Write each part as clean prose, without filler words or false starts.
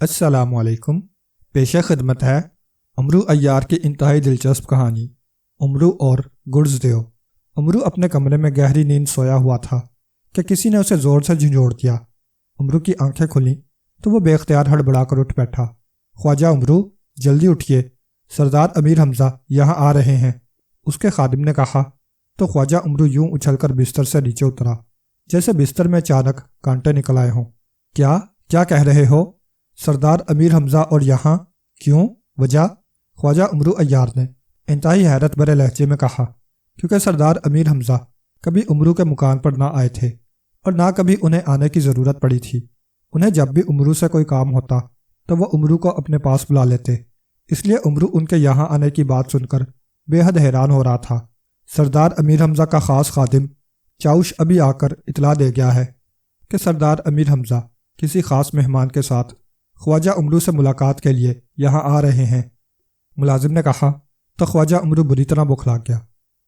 السلام علیکم۔ پیش خدمت ہے امرو عیار کی انتہائی دلچسپ کہانی امرو اور گڈز دیو۔ امرو اپنے کمرے میں گہری نیند سویا ہوا تھا کہ کسی نے اسے زور سے جھنجھوڑ دیا۔ امرو کی آنکھیں کھلیں تو وہ بے اختیار ہڑبڑا کر اٹھ بیٹھا۔ خواجہ امرو، جلدی اٹھیے، سردار امیر حمزہ یہاں آ رہے ہیں، اس کے خادم نے کہا تو خواجہ امرو یوں اچھل کر بستر سے نیچے اترا جیسے بستر میں اچانک کانٹے نکل آئے ہوں۔ کیا کہہ رہے ہو؟ سردار امیر حمزہ اور یہاں؟ کیوں؟ وجہ؟ خواجہ امرو عیار نے انتہائی حیرت بھرے لہجے میں کہا، کیونکہ سردار امیر حمزہ کبھی امرو کے مکان پر نہ آئے تھے اور نہ کبھی انہیں آنے کی ضرورت پڑی تھی۔ انہیں جب بھی امرو سے کوئی کام ہوتا تو وہ امرو کو اپنے پاس بلا لیتے، اس لیے امرو ان کے یہاں آنے کی بات سن کر بے حد حیران ہو رہا تھا۔ سردار امیر حمزہ کا خاص خادم چاؤش ابھی آ کر اطلاع دے گیا ہے کہ سردار امیر حمزہ کسی خاص مہمان کے ساتھ خواجہ امرو سے ملاقات کے لیے یہاں آ رہے ہیں۔ ملازم نے کہا تو خواجہ امرو بری طرح بوکھلا گیا۔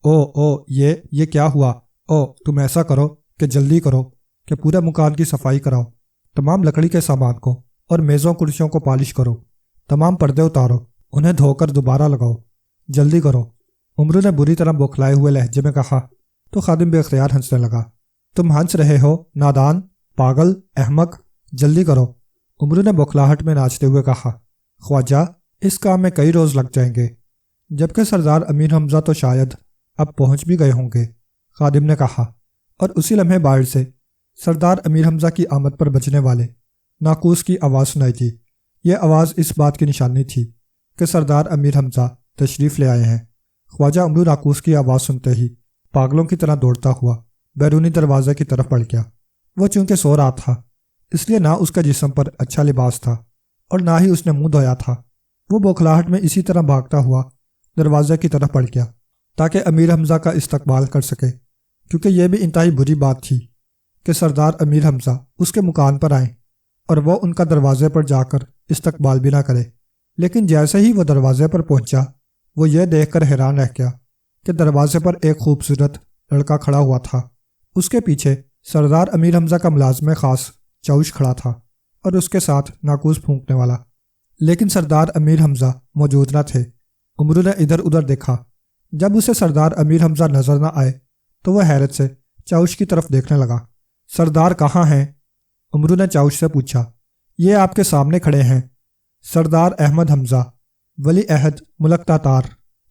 او یہ کیا ہوا؟ تم ایسا کرو کہ جلدی کرو کہ پورے مکان کی صفائی کراؤ، تمام لکڑی کے سامان کو اور میزوں کرسیوں کو پالش کرو، تمام پردے اتارو، انہیں دھو کر دوبارہ لگاؤ، جلدی کرو۔ امرو نے بری طرح بوکھلائے ہوئے لہجے میں کہا تو خادم بے اختیار ہنسنے لگا۔ تم ہنس رہے ہو نادان، پاگل، احمق، جلدی کرو، امرو نے بوکھلاہٹ میں ناچتے ہوئے کہا۔ خواجہ، اس کام میں کئی روز لگ جائیں گے، جبکہ سردار امیر حمزہ تو شاید اب پہنچ بھی گئے ہوں گے، خادم نے کہا، اور اسی لمحے باہر سے سردار امیر حمزہ کی آمد پر بجنے والے ناقوس کی آواز سنائی دی۔ یہ آواز اس بات کی نشانی تھی کہ سردار امیر حمزہ تشریف لے آئے ہیں۔ خواجہ امرو ناقوس کی آواز سنتے ہی پاگلوں کی طرح دوڑتا ہوا بیرونی دروازے کی طرف بڑھ گیا۔ وہ چونکہ سو رہا تھا اس لیے نہ اس کا جسم پر اچھا لباس تھا اور نہ ہی اس نے منہ دھویا تھا۔ وہ بوکھلاہٹ میں اسی طرح بھاگتا ہوا دروازے کی طرف بڑھ گیا تاکہ امیر حمزہ کا استقبال کر سکے، کیونکہ یہ بھی انتہائی بری بات تھی کہ سردار امیر حمزہ اس کے مکان پر آئیں اور وہ ان کا دروازے پر جا کر استقبال بھی نہ کرے۔ لیکن جیسے ہی وہ دروازے پر پہنچا وہ یہ دیکھ کر حیران رہ گیا کہ دروازے پر ایک خوبصورت لڑکا کھڑا ہوا تھا۔ اس کے پیچھے سردار امیر حمزہ کا ملازم خاص چاؤش کھڑا تھا اور اس کے ساتھ ناقوس پھونکنے والا، لیکن سردار امیر حمزہ موجود نہ تھے۔ امرو نے ادھر ادھر دیکھا۔ جب اسے سردار امیر حمزہ نظر نہ آئے تو وہ حیرت سے چاؤش کی طرف دیکھنے لگا۔ سردار کہاں ہیں؟ امرو نے چاؤش سے پوچھا۔ یہ آپ کے سامنے کھڑے ہیں، سردار احمد حمزہ، ولی عہد ملک تاتار،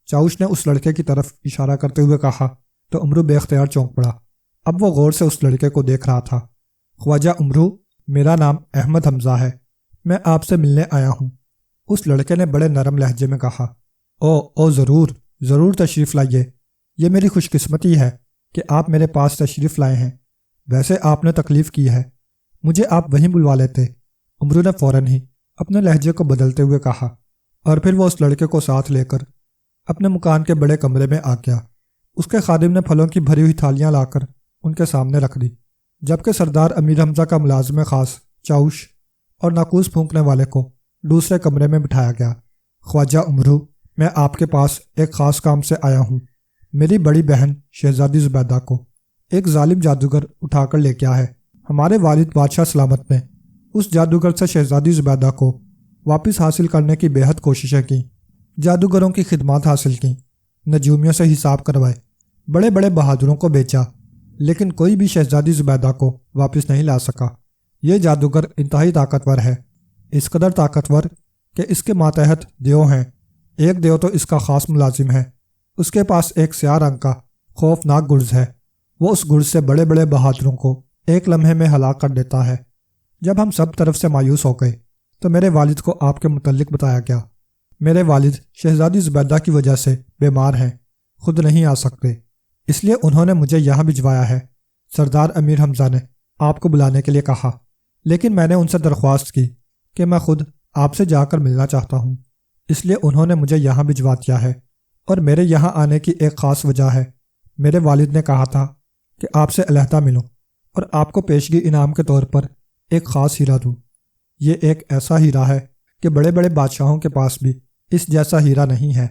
چاؤش نے اس لڑکے کی طرف اشارہ کرتے ہوئے کہا تو امرو بے اختیار چونک پڑا۔ اب وہ غور سے اس لڑکے کو دیکھ رہا تھا۔ خواجہ امرو، میرا نام احمد حمزہ ہے، میں آپ سے ملنے آیا ہوں، اس لڑکے نے بڑے نرم لہجے میں کہا۔ او ضرور تشریف لائیے، یہ میری خوش قسمتی ہے کہ آپ میرے پاس تشریف لائے ہیں، ویسے آپ نے تکلیف کی ہے، مجھے آپ وہیں بلوا لیتے، امرو نے فوراً ہی اپنے لہجے کو بدلتے ہوئے کہا، اور پھر وہ اس لڑکے کو ساتھ لے کر اپنے مکان کے بڑے کمرے میں آ گیا۔ اس کے خادم نے پھلوں کی بھری ہوئی تھالیاں لا کر ان کے سامنے رکھ دی، جبکہ سردار امیر حمزہ کا ملازم خاص چاؤش اور ناقوس پھونکنے والے کو دوسرے کمرے میں بٹھایا گیا۔ خواجہ امرو، میں آپ کے پاس ایک خاص کام سے آیا ہوں۔ میری بڑی بہن شہزادی زبیدہ کو ایک ظالم جادوگر اٹھا کر لے گیا ہے۔ ہمارے والد بادشاہ سلامت نے اس جادوگر سے شہزادی زبیدہ کو واپس حاصل کرنے کی بے حد کوششیں کیں، جادوگروں کی خدمات حاصل کیں، نجومیوں سے حساب کروائے، بڑے بڑے بہادروں کو بیچا، لیکن کوئی بھی شہزادی زبیدہ کو واپس نہیں لا سکا۔ یہ جادوگر انتہائی طاقتور ہے، اس قدر طاقتور کہ اس کے ماتحت دیو ہیں۔ ایک دیو تو اس کا خاص ملازم ہے، اس کے پاس ایک سیاہ رنگ کا خوفناک گرز ہے، وہ اس گرز سے بڑے بڑے بہادروں کو ایک لمحے میں ہلاک کر دیتا ہے۔ جب ہم سب طرف سے مایوس ہو گئے تو میرے والد کو آپ کے متعلق بتایا گیا۔ میرے والد شہزادی زبیدہ کی وجہ سے بیمار ہیں، خود نہیں آ سکتے، اس لیے انہوں نے مجھے یہاں بھجوایا ہے۔ سردار امیر حمزہ نے آپ کو بلانے کے لیے کہا، لیکن میں نے ان سے درخواست کی کہ میں خود آپ سے جا کر ملنا چاہتا ہوں، اس لیے انہوں نے مجھے یہاں بھجوا دیا ہے، اور میرے یہاں آنے کی ایک خاص وجہ ہے۔ میرے والد نے کہا تھا کہ آپ سے علیحدہ ملوں اور آپ کو پیشگی انعام کے طور پر ایک خاص ہیرا دوں۔ یہ ایک ایسا ہیرا ہے کہ بڑے بڑے بادشاہوں کے پاس بھی اس جیسا ہیرا نہیں ہے،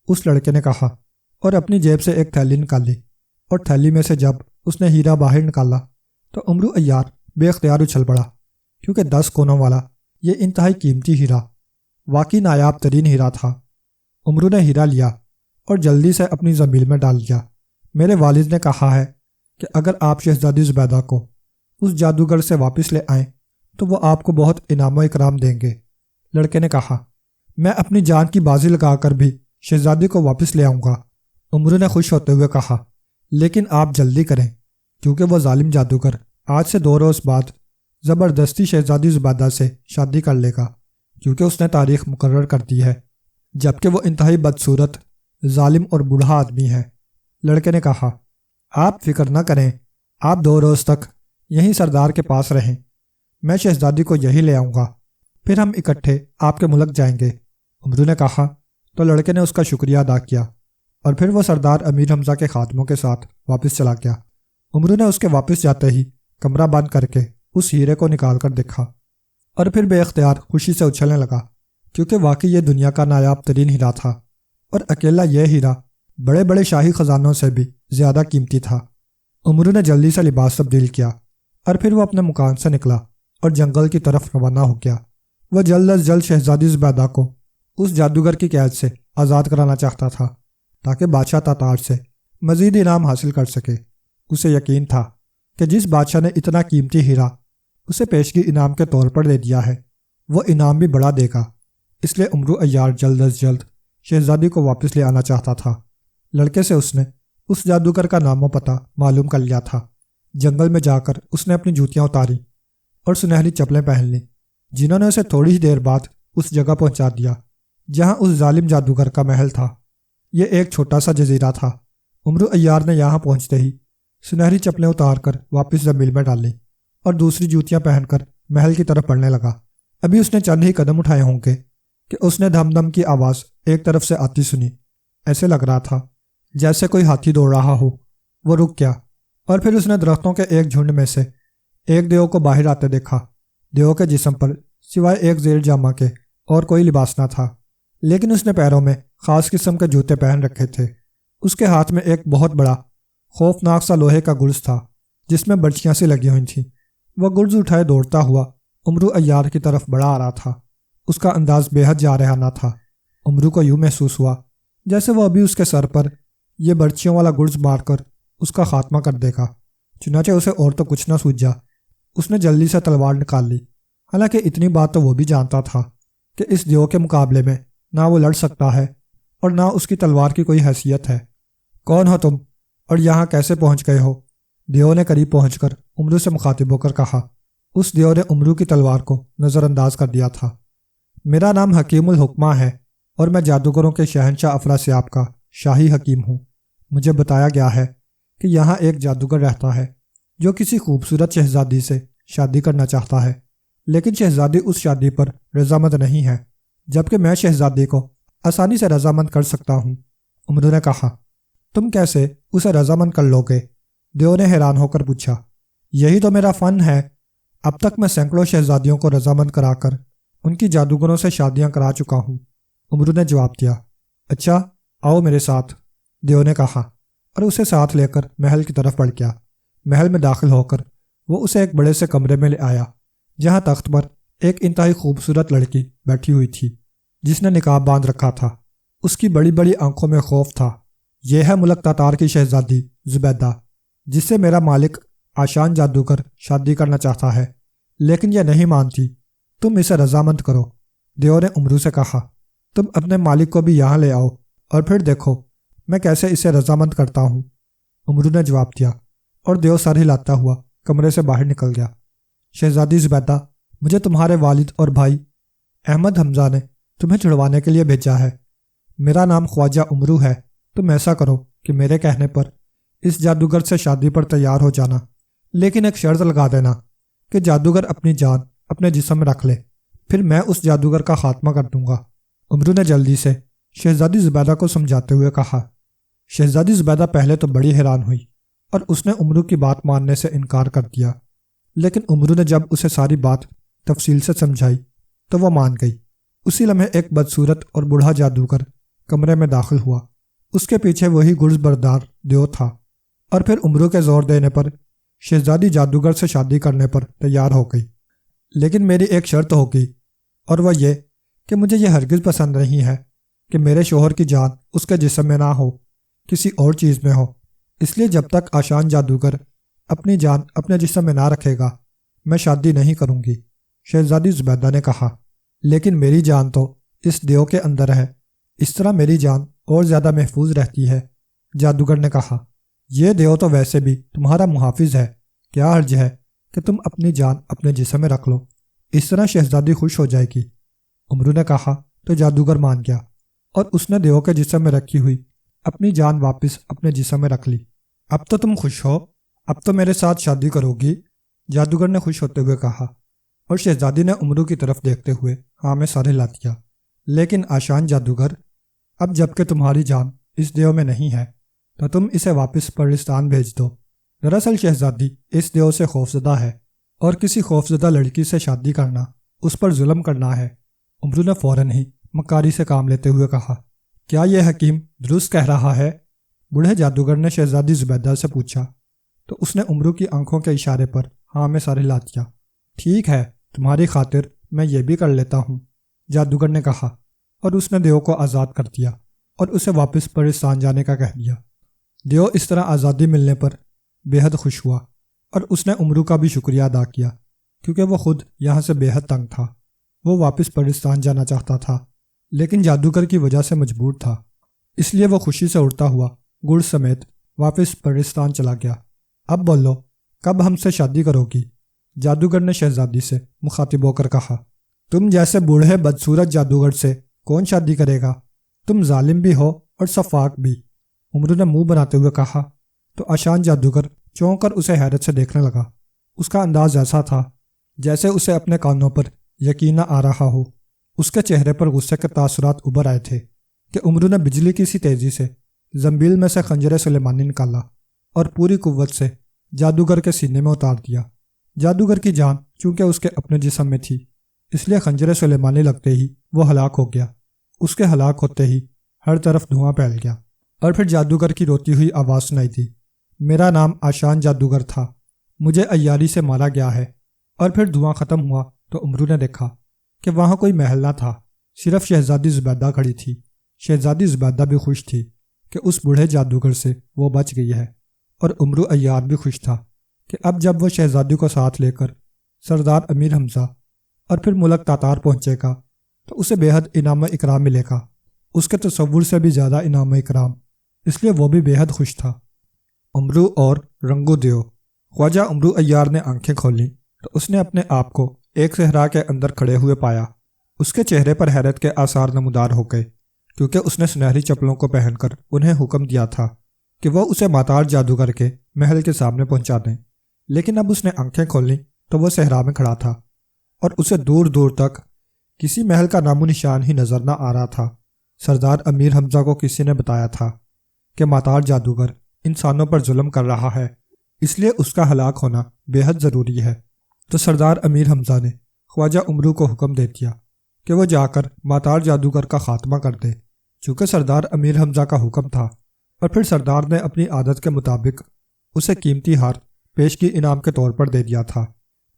اس لڑکے نے کہا، اور اپنی جیب سے ایک تھیلی نکالی، اور تھیلی میں سے جب اس نے ہیرا باہر نکالا تو امرو عیار بے اختیار اچھل پڑا، کیونکہ 10 کونوں والا یہ انتہائی قیمتی ہیرا واقعی نایاب ترین ہیرا تھا۔ عمرو نے ہیرا لیا اور جلدی سے اپنی زنبیل میں ڈال دیا۔ میرے والد نے کہا ہے کہ اگر آپ شہزادی زبیدہ کو اس جادوگر سے واپس لے آئیں تو وہ آپ کو بہت انعام و اکرام دیں گے۔ لڑکے نے کہا، میں اپنی جان کی بازی لگا کر بھی شہزادی کو واپس لے آؤں گا۔ عمرو نے خوش ہوتے ہوئے کہا، لیکن آپ جلدی کریں کیونکہ وہ ظالم جادوگر آج سے 2 روز بعد زبردستی شہزادی زبیدہ سے شادی کر لے گا، کیونکہ اس نے تاریخ مقرر کر دی ہے، جبکہ وہ انتہائی بدصورت، ظالم اور بوڑھا آدمی ہے۔ لڑکے نے کہا، آپ فکر نہ کریں، آپ 2 روز تک یہیں سردار کے پاس رہیں، میں شہزادی کو یہی لے آؤں گا، پھر ہم اکٹھے آپ کے ملک جائیں گے۔ عمرو نے کہا تو لڑکے نے اس کا شکریہ ادا کیا اور پھر وہ سردار امیر حمزہ کے خادموں کے ساتھ واپس چلا گیا۔ عمرو نے اس کے واپس جاتے ہی کمرہ بند کر کے اس ہیرے کو نکال کر دیکھا اور پھر بے اختیار خوشی سے اچھلنے لگا، کیونکہ واقعی یہ دنیا کا نایاب ترین ہیرا تھا اور اکیلا یہ ہیرا بڑے بڑے شاہی خزانوں سے بھی زیادہ قیمتی تھا۔ عمرو نے جلدی سے لباس تبدیل کیا اور پھر وہ اپنے مکان سے نکلا اور جنگل کی طرف روانہ ہو گیا۔ وہ جلد از جلد شہزادی زبیدہ کو اس جادوگر کی قید سے آزاد کرانا چاہتا تھا تاکہ بادشاہ تاتار سے مزید انعام حاصل کر سکے۔ اسے یقین تھا کہ جس بادشاہ نے اتنا قیمتی ہیرا اسے پیشگی انعام کے طور پر دے دیا ہے وہ انعام بھی بڑا دے گا، اس لیے عمرو عیار جلد از جلد شہزادی کو واپس لے آنا چاہتا تھا۔ لڑکے سے اس نے اس جادوگر کا نام و پتہ معلوم کر لیا تھا۔ جنگل میں جا کر اس نے اپنی جوتیاں اتاری اور سنہری چپلیں پہن لیں، جنہوں نے اسے تھوڑی ہی دیر بعد اس جگہ پہنچا دیا جہاں اس ظالم جادوگر کا محل تھا۔ یہ ایک چھوٹا سا جزیرہ تھا۔ عمرو عیار نے یہاں پہنچتے ہی سنہری چپلیں اتار کر واپس زمین میں ڈال لیں اور دوسری جوتیاں پہن کر محل کی طرف بڑھنے لگا۔ ابھی اس نے چند ہی قدم اٹھائے ہوں گے کہ اس نے دھم دھم کی آواز ایک طرف سے آتی سنی۔ ایسے لگ رہا تھا جیسے کوئی ہاتھی دوڑ رہا ہو۔ وہ رک گیا اور پھر اس نے درختوں کے ایک جھنڈ میں سے ایک دیو کو باہر آتے دیکھا۔ دیو کے جسم پر سوائے ایک زیر جامہ کے اور کوئی لباس نہ تھا، لیکن اس نے پیروں میں خاص قسم کے جوتے پہن رکھے تھے۔ اس کے ہاتھ میں ایک بہت بڑا خوفناک سا لوہے کا گرز تھا جس میں برچیاں سی لگی ہوئی تھیں۔ وہ گرز اٹھائے دوڑتا ہوا عمرو عیار کی طرف بڑھا آ رہا تھا۔ اس کا انداز بے حد جارحانہ تھا۔ عمرو کو یوں محسوس ہوا جیسے وہ ابھی اس کے سر پر یہ برچیوں والا گرز مار کر اس کا خاتمہ کر دے گا۔ چنانچہ اسے اور تو کچھ نہ سوجا، اس نے جلدی سے تلوار نکال لی، حالانکہ اتنی بات تو وہ بھی جانتا تھا کہ اس دیو کے مقابلے میں نہ وہ لڑ سکتا ہے اور نہ اس کی تلوار کی کوئی حیثیت ہے۔ کون ہو تم اور یہاں کیسے پہنچ گئے ہو؟ دیو نے قریب پہنچ کر عمرو سے مخاطب ہو کر کہا۔ اس دیو نے عمرو کی تلوار کو نظر انداز کر دیا تھا۔ میرا نام حکیم الحکمہ ہے اور میں جادوگروں کے شہنشاہ افراسیاب کا شاہی حکیم ہوں۔ مجھے بتایا گیا ہے کہ یہاں ایک جادوگر رہتا ہے جو کسی خوبصورت شہزادی سے شادی کرنا چاہتا ہے، لیکن شہزادی اس شادی پر رضامند نہیں ہے، جبکہ میں شہزادی کو آسانی سے رضامند کر سکتا ہوں۔ عمرو نے کہا، تم کیسے اسے رضامند کر لو گے؟ دیو نے حیران ہو کر پوچھا۔ یہی تو میرا فن ہے، اب تک میں سینکڑوں شہزادیوں کو رضامند کرا کر ان کی جادوگروں سے شادیاں کرا چکا ہوں۔ عمرو نے جواب دیا۔ اچھا، آؤ میرے ساتھ، دیو نے کہا اور اسے ساتھ لے کر محل کی طرف بڑھ گیا۔ محل میں داخل ہو کر وہ اسے ایک بڑے سے کمرے میں لے آیا جہاں تخت پر ایک انتہائی خوبصورت لڑکی بیٹھی ہوئی تھی جس نے نقاب باندھ رکھا تھا۔ اس کی بڑی بڑی آنکھوں میں خوف تھا۔ یہ ہے ملک تاتار کی شہزادی زبیدہ، جس سے میرا مالک آشان جادوگر شادی کرنا چاہتا ہے، لیکن یہ نہیں مانتی۔ تم اسے رضامند کرو۔ دیو نے عمرو سے کہا، تم اپنے مالک کو بھی یہاں لے آؤ اور پھر دیکھو میں کیسے اسے رضامند کرتا ہوں۔ عمرو نے جواب دیا اور دیو سر ہلاتا ہوا کمرے سے باہر نکل گیا۔ شہزادی زبیدہ، مجھے تمہارے والد اور بھائی احمد حمزہ نے تمہیں چھڑوانے کے لیے بھیجا ہے۔ میرا نام خواجہ عمرو ہے۔ تم ایسا کرو کہ میرے کہنے پر اس جادوگر سے شادی پر تیار ہو جانا، لیکن ایک شرط لگا دینا کہ جادوگر اپنی جان اپنے جسم میں رکھ لے، پھر میں اس جادوگر کا خاتمہ کر دوں گا۔ عمرو نے جلدی سے شہزادی زبیدہ کو سمجھاتے ہوئے کہا۔ شہزادی زبیدہ پہلے تو بڑی حیران ہوئی اور اس نے عمرو کی بات ماننے سے انکار کر دیا، لیکن عمرو نے جب اسے ساری بات تفصیل سے سمجھائی تو وہ مان گئی۔ اسی لمحے ایک بدصورت اور بوڑھا جادوگر کمرے میں داخل ہوا۔ اس کے پیچھے وہی گرز بردار دیو تھا اور پھر عمرو کے زور دینے پر شہزادی جادوگر سے شادی کرنے پر تیار ہو گئی، لیکن میری ایک شرط ہوگی اور وہ یہ کہ مجھے یہ ہرگز پسند نہیں ہے کہ میرے شوہر کی جان اس کے جسم میں نہ ہو، کسی اور چیز میں ہو، اس لیے جب تک آشان جادوگر اپنی جان اپنے جسم میں نہ رکھے گا میں شادی نہیں کروں گی۔ شہزادی زبیدہ نے کہا، لیکن میری جان تو اس دیو کے اندر ہے، اس طرح میری جان اور زیادہ محفوظ رہتی ہے۔ جادوگر نے کہا، یہ دیو تو ویسے بھی تمہارا محافظ ہے، کیا حرج ہے کہ تم اپنی جان اپنے جسم میں رکھ لو، اس طرح شہزادی خوش ہو جائے گی۔ امرو نے کہا تو جادوگر مان گیا اور اس نے دیو کے جسم میں رکھی ہوئی اپنی جان واپس اپنے جسم میں رکھ لی۔ اب تو تم خوش ہو، اب تو میرے ساتھ شادی کرو گی؟ جادوگر نے خوش ہوتے ہوئے کہا، اور شہزادی نے امرو کی طرف دیکھتے ہوئے ہاں میں سر ہلا دیا۔ لیکن آشان جادوگر، اب جب کہ تمہاری جان اس دیو میں نہیں ہے تو تم اسے واپس پرستان بھیج دو۔ دراصل شہزادی اس دیو سے خوفزدہ ہے اور کسی خوفزدہ لڑکی سے شادی کرنا اس پر ظلم کرنا ہے۔ امرو نے فوراً ہی مکاری سے کام لیتے ہوئے کہا، کیا یہ حکیم درست کہہ رہا ہے؟ بوڑھے جادوگر نے شہزادی زبیدہ سے پوچھا تو اس نے امرو کی آنکھوں کے اشارے پر ہاں میں سر ہلا دیا۔ ٹھیک ہے، تمہاری خاطر میں یہ بھی کر لیتا ہوں، جادوگر نے کہا، اور اس نے دیو کو آزاد کر دیا اور اسے واپس پرستان جانے کا کہہ دیا۔ دیو اس طرح آزادی ملنے پر بے حد خوش ہوا اور اس نے امرو کا بھی شکریہ ادا کیا، کیونکہ وہ خود یہاں سے بے حد تنگ تھا۔ وہ واپس پرستان جانا چاہتا تھا لیکن جادوگر کی وجہ سے مجبور تھا، اس لیے وہ خوشی سے اڑتا ہوا گڑ سمیت واپس پرستان چلا گیا۔ اب بولو، کب ہم سے شادی کرو گی؟ جادوگر نے شہزادی سے مخاطب ہو کر کہا، تم جیسے بوڑھے بدصورت جادوگر سے کون شادی کرے گا؟ تم ظالم بھی ہو اور سفاک بھی۔ امرو نے منہ بناتے ہوئے کہا تو آشان جادوگر چونک کر اسے حیرت سے دیکھنے لگا۔ اس کا انداز ایسا تھا جیسے اسے اپنے کانوں پر یقین نہ آ رہا ہو۔ اس کے چہرے پر غصے کے تاثرات ابھر آئے تھے کہ امرو نے بجلی کی سی تیزی سے زنبیل میں سے خنجر سلیمانی نکالا اور پوری قوت سے جادوگر کے سینے میں اتار دیا۔ جادوگر کی جان چونکہ اس کے اپنے جسم میں تھی، اس لیے خنجر سلیمانی لگتے ہی وہ ہلاک ہو گیا۔ اس کے ہلاک ہوتے ہی ہر طرف دھواں پھیل گیا اور پھر جادوگر کی روتی ہوئی آواز سنائی دی، میرا نام آشان جادوگر تھا، مجھے عیاری سے مارا گیا ہے۔ اور پھر دھواں ختم ہوا تو امرو نے دیکھا کہ وہاں کوئی محل نہ تھا، صرف شہزادی زبیدہ کھڑی تھی۔ شہزادی زبیدہ بھی خوش تھی کہ اس بوڑھے جادوگر سے وہ بچ گئی ہے، اور امرو عیار بھی خوش تھا کہ اب جب وہ شہزادی کو ساتھ لے کر سردار امیر حمزہ اور پھر ملک تاتار پہنچے گا تو اسے بے حد انعام و اکرام ملے گا، اس کے تصور سے بھی زیادہ انعام و اکرام، اس لیے وہ بھی بے حد خوش تھا۔ امرو اور رنگو دیو۔ خواجہ امرو عیار نے آنکھیں کھولیں تو اس نے اپنے آپ کو ایک صحرا کے اندر کھڑے ہوئے پایا۔ اس کے چہرے پر حیرت کے آثار نمودار ہو گئے، کیونکہ اس نے سنہری چپلوں کو پہن کر انہیں حکم دیا تھا کہ وہ اسے ماتار جادوگر کے محل کے سامنے پہنچا دیں، لیکن اب اس نے آنکھیں کھولیں تو وہ صحرا میں کھڑا تھا اور اسے دور دور تک کسی محل کا نام و نشان ہی نظر نہ آ رہا تھا۔ سردار امیر حمزہ کو کسی نے بتایا تھا کہ ماتار جادوگر انسانوں پر ظلم کر رہا ہے، اس لیے اس کا ہلاک ہونا بے حد ضروری ہے۔ تو سردار امیر حمزہ نے خواجہ امرو کو حکم دے دیا کہ وہ جا کر ماتار جادوگر کا خاتمہ کر دے۔ چونکہ سردار امیر حمزہ کا حکم تھا اور پھر سردار نے اپنی عادت کے مطابق اسے قیمتی ہار پیشگی انعام کے طور پر دے دیا تھا،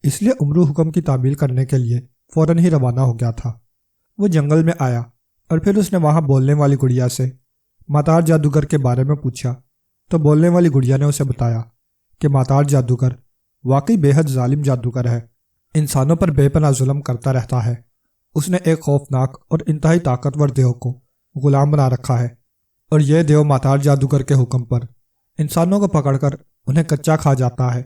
اس لیے امرو حکم کی تعمیل کرنے کے لیے فوراً ہی روانہ ہو گیا تھا۔ وہ جنگل میں آیا اور پھر اس نے وہاں بولنے والی گڑیا سے ماتار جادوگر کے بارے میں پوچھا تو بولنے والی گڑیا نے اسے بتایا کہ ماتار جادوگر واقعی بے حد ظالم جادوگر ہے، انسانوں پر بے پناہ ظلم کرتا رہتا ہے۔ اس نے ایک خوفناک اور انتہائی طاقتور دیو کو غلام بنا رکھا ہے، اور یہ دیو ماتار جادوگر کے حکم پر انسانوں کو پکڑ کر انہیں کچا کھا جاتا ہے،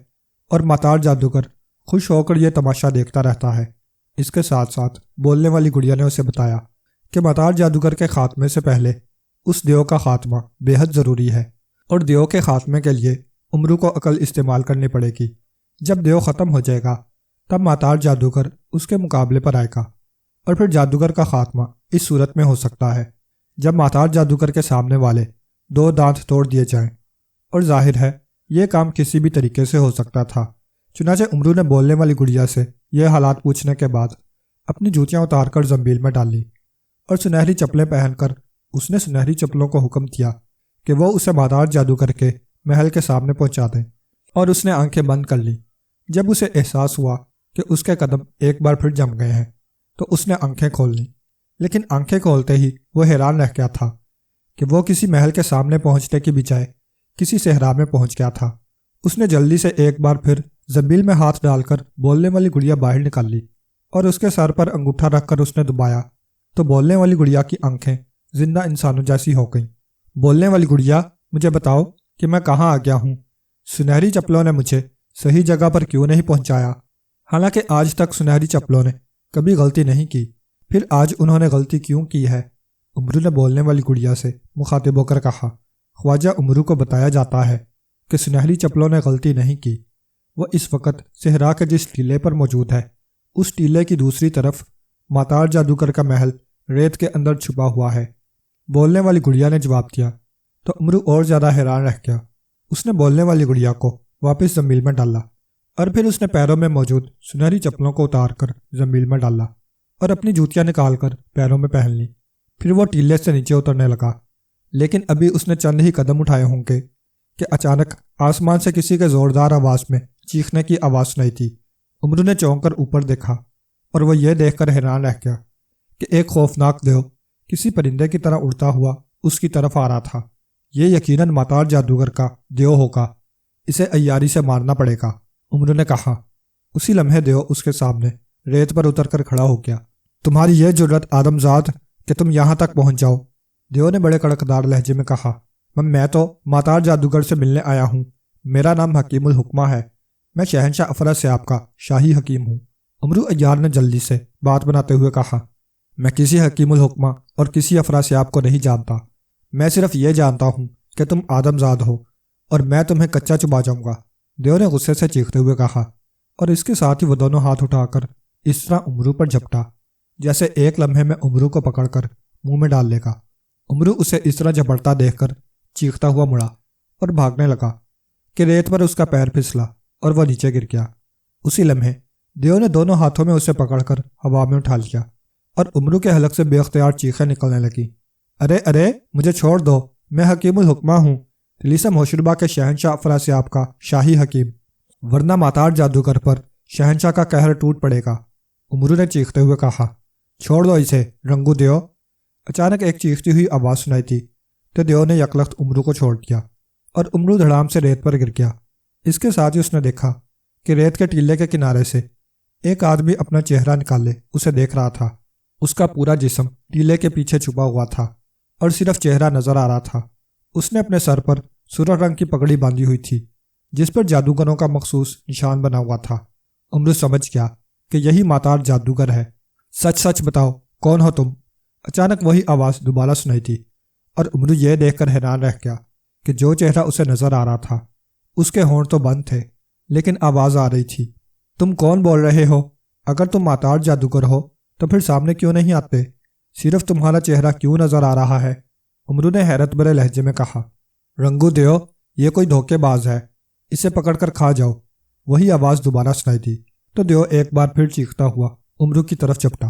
اور ماتار جادوگر خوش ہو کر یہ تماشا دیکھتا رہتا ہے۔ اس کے ساتھ ساتھ بولنے والی گڑیا نے اسے بتایا کہ ماتار جادوگر کے خاتمے سے پہلے اس دیو کا خاتمہ بے حد ضروری ہے، اور دیو کے خاتمے کے لیے امرو کو عقل استعمال کرنی پڑے گی۔ جب دیو ختم ہو جائے گا تب ماتار جادوگر اس کے مقابلے پر آئے گا، اور پھر جادوگر کا خاتمہ اس صورت میں ہو سکتا ہے جب ماتار جادوگر کے سامنے والے 2 دانت توڑ دیے جائیں، اور ظاہر ہے یہ کام کسی بھی طریقے سے ہو سکتا تھا۔ چنانچہ امرو نے بولنے والی گڑیا سے یہ حالات پوچھنے کے بعد اپنی جوتیاں اتار کر زنبیل میں ڈال لی اور سنہری چپلیں پہن کر اس نے سنہری چپلوں کو حکم دیا کہ وہ اسے ماتار جادوگر کے محل کے سامنے پہنچا دیں، اور اس نے آنکھیں بند کر لی۔ جب اسے احساس ہوا کہ اس کے قدم ایک بار پھر جم گئے ہیں تو اس نے آنکھیں کھول لیں، لیکن آنکھیں کھولتے ہی وہ حیران رہ گیا تھا کہ وہ کسی محل کے سامنے پہنچنے کی بجائے کسی صحرا میں پہنچ گیا تھا۔ اس نے جلدی سے ایک بار پھر زنبیل میں ہاتھ ڈال کر بولنے والی گڑیا باہر نکال لی اور اس کے سر پر انگوٹھا رکھ کر اس نے دبایا تو بولنے والی گڑیا کی آنکھیں زندہ انسانوں جیسی ہو گئیں۔ بولنے والی گڑیا، مجھے بتاؤ کہ میں کہاں آ گیا ہوں؟ سنہری چپلوں نے مجھے صحیح جگہ پر کیوں نہیں پہنچایا؟ حالانکہ آج تک سنہری چپلوں نے کبھی غلطی نہیں کی، پھر آج انہوں نے غلطی کیوں کی ہے؟ امرو نے بولنے والی گڑیا سے مخاطب ہو کر کہا۔ خواجہ امرو کو بتایا جاتا ہے کہ سنہری چپلوں نے غلطی نہیں کی، وہ اس وقت صحرا کے جس ٹیلے پر موجود ہے اس ٹیلے کی دوسری طرف ماتار جادوگر کا محل ریت کے اندر چھپا ہوا ہے۔ بولنے والی گڑیا نے جواب دیا تو امرو اور زیادہ حیران رہ گیا۔ اس نے بولنے والی گڑیا کو واپس زنبیل میں ڈالا اور پھر اس نے پیروں میں موجود سنہری چپلوں کو اتار کر زنبیل میں ڈالا اور اپنی جوتیاں نکال کر پیروں میں پہن لی۔ پھر وہ ٹیلے سے نیچے اترنے لگا، لیکن ابھی اس نے چند ہی قدم اٹھائے ہوں گے کہ اچانک آسمان سے کسی کے زوردار آواز میں چیخنے کی آواز سنائی تھی۔ امرو نے چونک کر اوپر دیکھا اور وہ یہ دیکھ کر حیران رہ گیا کہ ایک خوفناک دیو کسی پرندے کی طرح اڑتا ہوا اس کی طرف آ رہا تھا۔ یہ یقیناً ماتار جادوگر کا دیو ہوگا، اسے عیاری سے مارنا پڑے گا، امرو نے کہا۔ اسی لمحے دیو اس کے سامنے ریت پر اتر کر کھڑا ہو گیا۔ تمہاری یہ جرت آدم زاد کہ تم یہاں تک پہنچ جاؤ، دیو نے بڑے کڑکدار لہجے میں کہا۔ میں تو ماتار جادوگر سے ملنے آیا ہوں، میرا نام حکیم الحکمہ ہے، میں شہنشاہ افراسیاب کا شاہی حکیم ہوں۔ امرو عیار نے جلدی سے بات بناتے ہوئے کہا، میں کسی حکیم الحکمہ اور کسی افراسیاب کو نہیں جانتا، میں صرف یہ جانتا ہوں کہ تم آدم زاد ہو اور میں تمہیں کچا چبا جاؤں گا، دیو نے غصے سے چیختے ہوئے کہا، اور اس کے ساتھ ہی وہ دونوں ہاتھ اٹھا کر اس طرح امرو پر جھپٹا جیسے ایک لمحے میں امرو کو پکڑ کر منہ میں ڈال لے گا۔ امرو اسے اس طرح جھپٹتا دیکھ کر چیختا ہوا مڑا اور بھاگنے لگا کہ ریت پر اس کا پیر پھسلا اور وہ نیچے گر گیا۔ اسی لمحے دیو نے دونوں ہاتھوں میں اسے پکڑ کر ہوا میں اٹھا لیا اور امرو کے حلق سے بے اختیار چیخیں نکلنے لگی۔ ارے مجھے چھوڑ دو، میں حکیم الحکمہ ہوں، طلسم ہوشربا کے شہنشاہ افراسیاب کا شاہی حکیم، ورنہ ماتار جادوگر پر شہنشاہ کا قہر ٹوٹ پڑے گا، امرو نے چیختے ہوئے کہا۔ چھوڑ دو اسے رنگو دیو، اچانک ایک چیختی ہوئی آواز سنائی تھی تو دیو نے یکلخت امرو کو چھوڑ دیا اور امرو دھڑام سے ریت پر گر گیا۔ اس کے ساتھ ہی اس نے دیکھا کہ ریت کے ٹیلے کے کنارے سے ایک آدمی اپنا چہرہ نکالے اسے دیکھ رہا تھا۔ اس کا پورا جسم ٹیلے کے پیچھے چھپا ہوا تھا اور صرف چہرہ نظر آ رہا تھا۔ اس نے اپنے سر پر سرخ رنگ کی پگڑی باندھی ہوئی تھی جس پر جادوگروں کا مخصوص نشان بنا ہوا تھا۔ امرو سمجھ گیا کہ یہی ماتار جادوگر ہے۔ سچ بتاؤ، کون ہو تم؟ اچانک وہی آواز دوبارہ سنائی تھی اور امرو یہ دیکھ کر حیران رہ گیا کہ جو چہرہ اسے نظر آ رہا تھا اس کے ہونٹ تو بند تھے لیکن آواز آ رہی تھی۔ تم کون بول رہے ہو؟ اگر تم ماتار جادوگر ہو تو پھر سامنے کیوں نہیں آتے؟ صرف تمہارا چہرہ کیوں نظر آ رہا ہے؟ امرو نے حیرت بھرے لہجے میں کہا۔ رنگو دیو، یہ کوئی دھوکے باز ہے، اسے پکڑ کر کھا جاؤ۔ وہی آواز دوبارہ سنائی دی تو دیو ایک بار پھر چیختا ہوا امرو کی طرف چپٹا،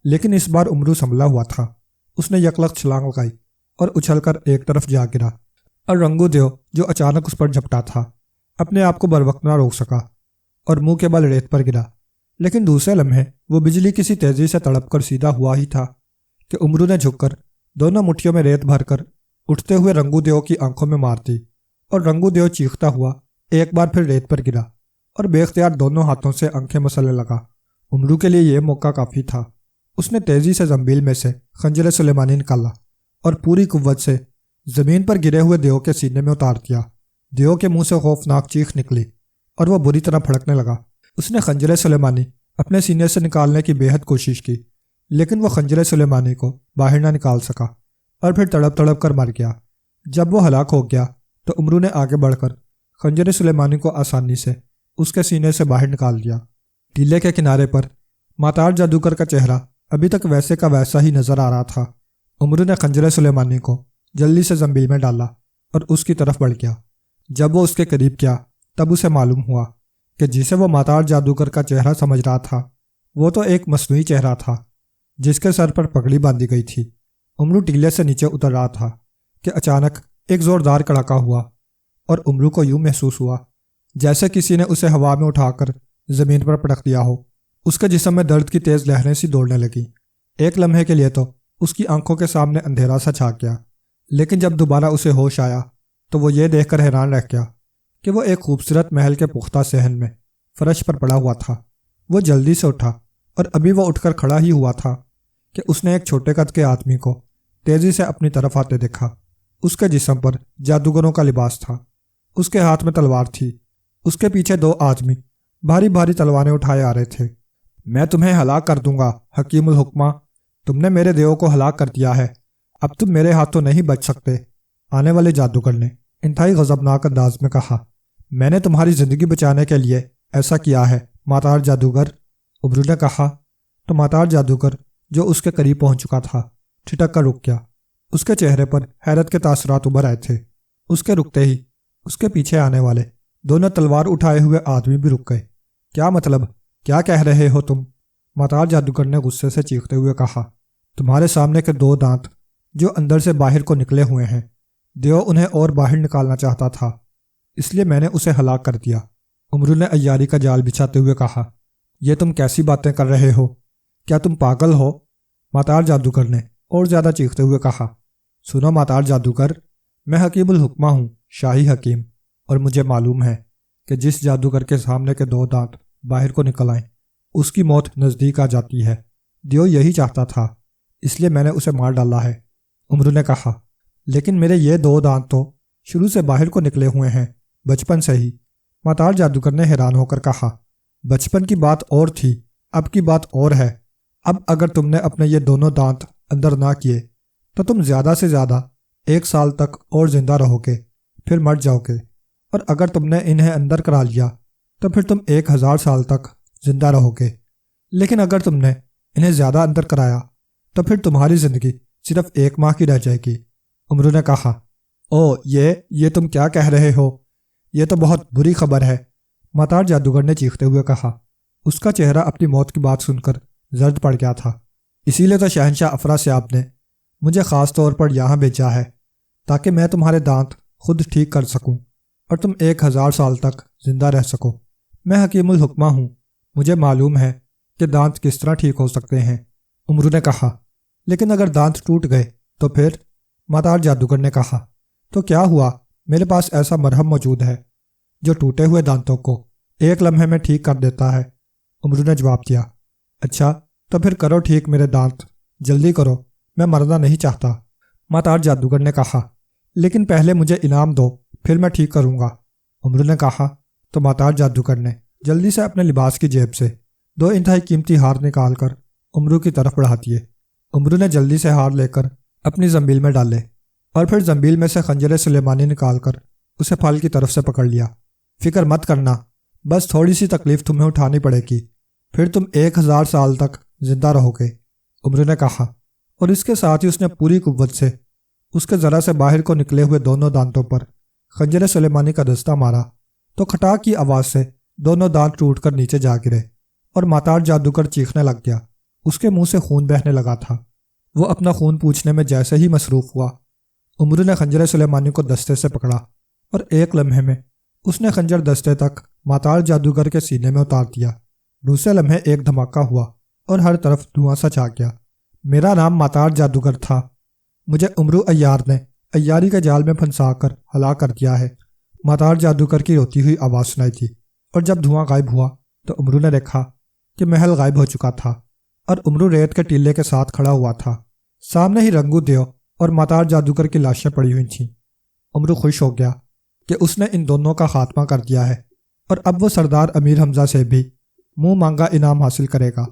لیکن اس بار امرو سنبھلا ہوا تھا۔ اس نے یکلخت چھلانگ لگائی اور اچھل کر ایک طرف جا گرا اور رنگو دیو جو اچانک اس پر جھپٹا تھا اپنے آپ کو بروقت نہ روک سکا اور منہ کے بل ریت پر گرا۔ لیکن دوسرے لمحے وہ بجلی کسی تیزی سے تڑپ کر سیدھا ہوا ہی تھا کہ امرو نے جھک کر دونوں مٹھیوں میں ریت بھر کر اٹھتے ہوئے رنگو دیو کی آنکھوں میں مار دی اور رنگو دیو چیختا ہوا ایک بار پھر ریت پر گرا اور بے اختیار دونوں ہاتھوں سے آنکھیں مسلنے لگا۔ امرو کے لیے یہ موقع کافی تھا۔ اس نے تیزی سے زنبیل میں سے خنجر سلیمانی نکالا اور پوری قوت سے زمین پر گرے ہوئے دیو کے سینے میں اتار دیا۔ دیو کے منہ سے خوفناک چیخ نکلی اور وہ بری طرح پھڑکنے لگا۔ اس نے خنجر سلیمانی اپنے سینے سے نکالنے کی بے حد کوشش کی لیکن وہ خنجر سلیمانی کو باہر نہ نکال سکا اور پھر تڑپ تڑپ کر مر گیا۔ جب وہ ہلاک ہو گیا تو امرو نے آگے بڑھ کر خنجر سلیمانی کو آسانی سے اس کے سینے سے باہر نکال دیا۔ ٹیلے کے کنارے پر ماتار جادوگر کا چہرہ ابھی تک ویسے کا ویسا ہی نظر آ رہا تھا۔ امرو نے خنجر سلیمانی کو جلدی سے زنبیل میں ڈالا اور اس کی طرف بڑھ گیا۔ جب وہ اس کے قریب گیا تب اسے معلوم ہوا کہ جسے وہ ماتار جادوگر کا چہرہ سمجھ رہا تھا وہ تو ایک مصنوعی چہرہ تھا جس کے سر پر پگڑی باندھی گئی تھی۔ امرو ٹیلے سے نیچے اتر رہا تھا کہ اچانک ایک زوردار کڑاکا ہوا اور امرو کو یوں محسوس ہوا جیسے کسی نے اسے ہوا میں اٹھا کر زمین پر پٹک دیا ہو۔ اس کے جسم میں درد کی تیز لہریں سی دوڑنے لگیں۔ ایک لمحے کے لیے تو اس کی آنکھوں کے سامنے اندھیرا سا چھا گیا، لیکن جب دوبارہ اسے ہوش آیا تو وہ یہ دیکھ کر حیران رہ گیا کہ وہ ایک خوبصورت محل کے پختہ صحن میں فرش پر پڑا ہوا تھا۔ وہ جلدی سے اٹھا اور ابھی وہ اٹھ کر کھڑا ہی ہوا تھا کہ اس نے ایک چھوٹے قد کے آدمی کو تیزی سے اپنی طرف آتے دیکھا۔ اس کے جسم پر جادوگروں کا لباس تھا، اس کے ہاتھ میں تلوار تھی۔ اس کے پیچھے دو آدمی بھاری بھاری تلواریں اٹھائے آ رہے تھے۔ میں تمہیں ہلاک کر دوں گا حکیم الحکمہ، تم نے میرے دیو کو ہلاک کر دیا ہے، اب تم میرے ہاتھوں نہیں بچ سکتے، آنے والے جادوگر نے انتہائی غضبناک انداز میں کہا۔ میں نے تمہاری زندگی بچانے کے لیے ایسا کیا ہے ماتار جادوگر، ابرو نے کہا۔ تو ماتار جادوگر جو اس کے قریب پہنچ چکا تھا ٹھٹک کر رک گیا۔ اس کے چہرے پر حیرت کے تاثرات ابھر آئے تھے۔ اس کے رکتے ہی اس کے پیچھے آنے والے دونوں تلوار اٹھائے ہوئے آدمی بھی رک گئے۔ کیا مطلب، کیا کہہ رہے ہو تم؟ ماتار جادوگر نے غصے سے چیختے ہوئے کہا۔ تمہارے سامنے کے دو دانت جو اندر سے باہر کو نکلے ہوئے ہیں، دیو انہیں اور باہر نکالنا چاہتا تھا، اس لیے میں نے اسے ہلاک کر دیا، امرو نے عیاری کا جال بچھاتے ہوئے کہا۔ یہ تم کیسی باتیں کر رہے ہو؟ کیا تم پاگل ہو؟ ماتار جادوگر نے اور زیادہ چیختے ہوئے کہا۔ سنو ماتار جادوگر، میں حکیم الحکمہ ہوں، شاہی حکیم، اور مجھے معلوم ہے کہ جس جادوگر کے سامنے کے دو دانت باہر کو نکل آئیں اس کی موت نزدیک آ جاتی ہے۔ دیو یہی چاہتا تھا، اس لیے میں نے اسے مار ڈالا ہے، امرو نے کہا۔ لیکن میرے یہ دو دانت تو شروع سے باہر کو نکلے ہوئے ہیں، بچپن سے ہی، ماتار جادوگر نے حیران ہو کر کہا۔ بچپن کی بات اور تھی، اب کی بات اور ہے۔ اب اگر تم نے اپنے یہ دونوں دانت اندر نہ کیے تو تم زیادہ سے زیادہ 1 سال تک اور زندہ رہو گے، پھر مر جاؤ گے، اور اگر تم نے انہیں اندر کرا لیا تو پھر تم 1000 سال تک زندہ رہو گے، لیکن اگر تم نے انہیں زیادہ اندر کرایا تو پھر تمہاری زندگی صرف 1 ماہ کی رہ جائے گی، امرو نے کہا۔ او یہ تم کیا کہہ رہے ہو؟ یہ تو بہت بری خبر ہے، ماتار جادوگر نے چیختے ہوئے کہا۔ اس کا چہرہ اپنی موت کی بات سن کر زرد پڑ گیا تھا۔ اسی لیے تو شہنشاہ افراسیاب نے مجھے خاص طور پر یہاں بھیجا ہے تاکہ میں تمہارے دانت خود ٹھیک کر سکوں اور تم 1000 سال تک زندہ رہ سکو۔ میں حکیم الحکمہ ہوں، مجھے معلوم ہے کہ دانت کس طرح ٹھیک ہو سکتے ہیں، امرو نے کہا۔ لیکن اگر دانت ٹوٹ گئے تو پھر، ماتار جادوگر نے کہا۔ تو کیا ہوا، میرے پاس ایسا مرہم موجود ہے جو ٹوٹے ہوئے دانتوں کو 1 لمحے میں ٹھیک کر دیتا ہے، امرو نے جواب دیا۔ اچھا تو پھر کرو ٹھیک میرے دانت، جلدی کرو، میں مرنا نہیں چاہتا، ماتار جادوگر نے کہا۔ لیکن پہلے مجھے انعام دو، پھر میں ٹھیک کروں گا، امرو نے کہا۔ تو ماتار جادوگر نے جلدی سے اپنے لباس کی جیب سے 2 انتہائی قیمتی ہار نکال کر امرو کی طرف بڑھا دیے۔ امرو نے جلدی سے ہار لے کر اپنی زنبیل میں ڈالے اور پھر زنبیل میں سے خنجر سلیمانی نکال کر اسے پھل کی طرف سے پکڑ لیا۔ فکر مت کرنا، بس تھوڑی سی تکلیف تمہیں اٹھانی پڑے گی، پھر تم 1000 سال تک زندہ رہو گے، امرو نے کہا۔ اور اس کے ساتھ ہی اس نے پوری قوت سے اس کے ذرا سے باہر کو نکلے ہوئے دونوں دانتوں پر خنجر سلیمانی کا دستہ مارا تو کھٹاک کی آواز سے دونوں دانت ٹوٹ کر نیچے جا گرے اور ماتار جادوگر چیخنے لگ گیا۔ اس کے منہ سے خون بہنے لگا تھا۔ وہ اپنا خون پوچھنے میں جیسے ہی مصروف ہوا، امرو نے خنجر سلیمانی کو دستے سے پکڑا اور 1 لمحے میں اس نے خنجر دستے تک ماتار جادوگر کے سینے میں اتار دیا۔ دوسرے لمحے ایک دھماکہ ہوا اور ہر طرف دھواں سا چھا گیا۔ میرا نام ماتار جادوگر تھا، مجھے امرو عیار نے عیاری کے جال میں پھنسا کر ہلاک کر دیا ہے، ماتار جادوگر کی روتی ہوئی آواز سنائی تھی۔ اور جب دھواں غائب ہوا تو امرو نے دیکھا کہ محل غائب ہو چکا تھا اور امرو ریت کے ٹیلے کے ساتھ کھڑا ہوا تھا۔ سامنے ہی رنگو دیو اور ماتار جادوگر کی لاشیں پڑی ہوئی تھیں۔ امرو خوش ہو گیا کہ اس نے ان دونوں کا خاتمہ کر دیا ہے اور اب وہ سردار امیر حمزہ سے بھی منہ مانگا انعام حاصل کرے گا۔